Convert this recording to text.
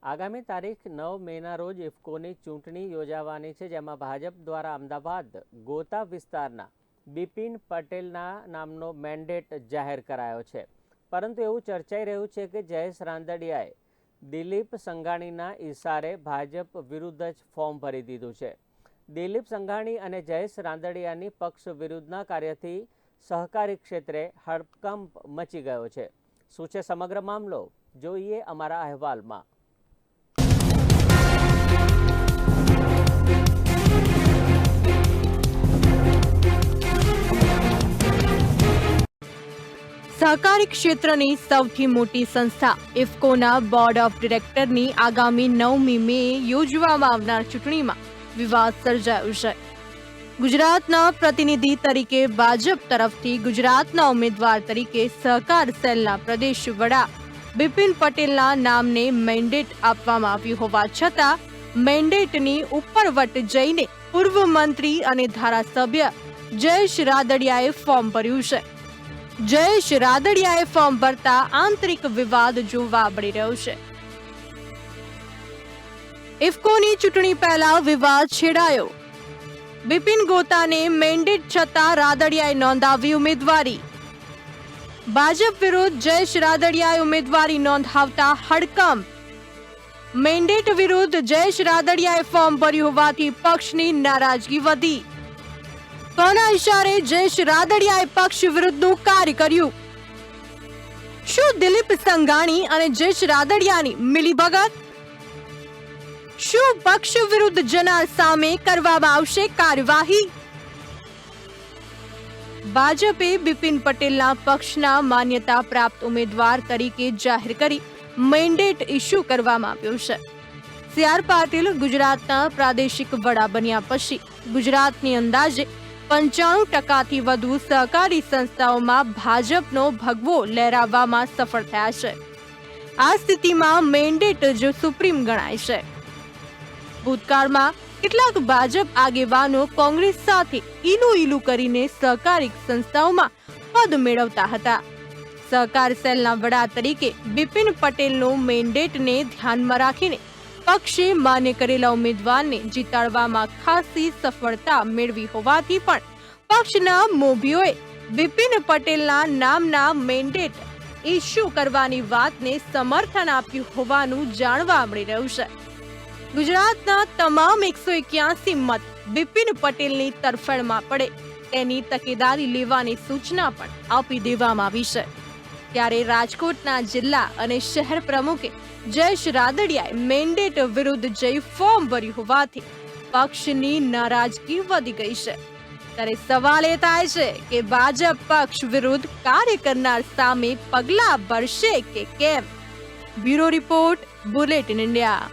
આગામી તારીખ 9 મેના રોજ ઇફકોની ચૂંટણી યોજાવાની છે, જેમાં ભાજપ દ્વારા અમદાવાદ ગોતા વિસ્તારના બિપિન પટેલના નામનો મેન્ડેટ જાહેર કરાયો છે. પરંતુ એવું ચર્ચાઈ રહ્યું છે કે જયેશ રાંદડિયાએ દિલીપ સંઘાણીના ઇશારે ભાજપ વિરુદ્ધ જ ફોર્મ ભરી દીધું છે. દિલીપ સંઘાણી અને જયેશ રાંદડિયાની પક્ષ વિરુદ્ધના કાર્યથી સહકારી ક્ષેત્રે હડકંપ મચી ગયો છે. શું છે સમગ્ર મામલો, જોઈએ અમારા અહેવાલમાં. સહકારી ક્ષેત્રની સૌથી મોટી સંસ્થા ઇફકોના બોર્ડ ઓફ ડિરેક્ટરની આગામી 9મી મે યોજવામાં આવનાર ચૂંટણીમાં વિવાદ સર્જાયો છે. ગુજરાતના પ્રતિનિધિ તરીકે ભાજપ તરફથી ગુજરાતના ઉમેદવાર તરીકે સહકાર સેલના પ્રદેશ વડા બિપિન પટેલના નામને મેન્ડેટ આપવામાં આવ્યું હોવા છતાં મેન્ડેટની ઉપરવટ જઈને પૂર્વ મંત્રી અને ધારાસભ્ય જયેશ રાદડિયાએ ફોર્મ ભર્યું છે. જયેશ રાદડિયાએ ફોર્મ ભરતા આંતરિક વિવાદ જોવા મળી રહ્યો છે. ઇફકોની ચૂંટણી પહેલા વિવાદ છેડાયો. બિપિન ગોતાને મેન્ડેટ છતાં રાદડિયાએ નોંધાવી ઉમેદવારી. ભાજપ વિરુદ્ધ જયેશ રાદડિયાએ ઉમેદવારી નોંધાવતા હડકંપ. મેન્ડેટ વિરુદ્ધ જયેશ રાદડિયાએ ફોર્મ ભર્યું હોવાથી પક્ષની નારાજગી વધી. કોના ઇશારે જયેશ રાદડિયાએ પક્ષ વિરુદ્ધનું કાર્ય કર્યું? શું દિલીપ સંઘાણી અને જયેશ રાદડિયાની મિલીભગત? શું પક્ષ વિરુદ્ધ જનાર સામે કરવામાં આવશે કાર્યવાહી? ભાજપે બિપિન પટેલના પક્ષના માન્યતા પ્રાપ્ત ઉમેદવાર તરીકે જાહેર કરી મેન્ડેટ ઇસ્યુ કરવામાં આવ્યો છે. સી.આર. પાટીલ ગુજરાતના પ્રાદેશિક વડા બન્યા પછી ગુજરાતની અંદાજે 95% વધુ સહકારી સંસ્થાઓમાં ભાજપનો ભગવો લહેરાવવામાં સફળ થયા છે. આ સ્થિતિમાં મેન્ડેટ જ સુપ્રીમ ગણાય છે. ભૂતકાળમાં કેટલાક ભાજપ આગેવાનો કોંગ્રેસ સાથે ઈલું કરીને સહકારી સંસ્થાઓમાં પદ મેળવતા હતા. સહકાર સેલના વડા તરીકે બિપિન પટેલનો મેન્ડેટને ધ્યાનમાં રાખીને પક્ષે માન્ય કરેલા ઉમેદવારને જીતાડવામાં ખાસી સફળતા મેળવી હોવાથી પણ પક્ષના મોભીઓએ બિપિન પટેલના નામના મેન્ડેટ ઇસ્યુ કરવાની વાતને સમર્થન આપ્યું હોવાનું જાણવા મળી રહ્યું છે. ગુજરાતના તમામ 181 મત બિપિન પટેલની તરફેણમાં પડે તેની તકેદારી લેવાની સૂચના પણ આપી દેવામાં આવી છે. ત્યારે રાજકોટના જિલ્લા અને શહેર પ્રમુખે જયેશ રાદડિયાએ મેન્ડેટ વિરુદ્ધ જઈ ફોર્મ ભર્યું હોવાથી પક્ષની નારાજગી વધી ગઈ છે. ત્યારે સવાલ એ થાય છે કે ભાજપ પક્ષ વિરુદ્ધ કાર્ય કરનાર સામે પગલાં ભરશે કે કેમ? Bureau report, bulletin India.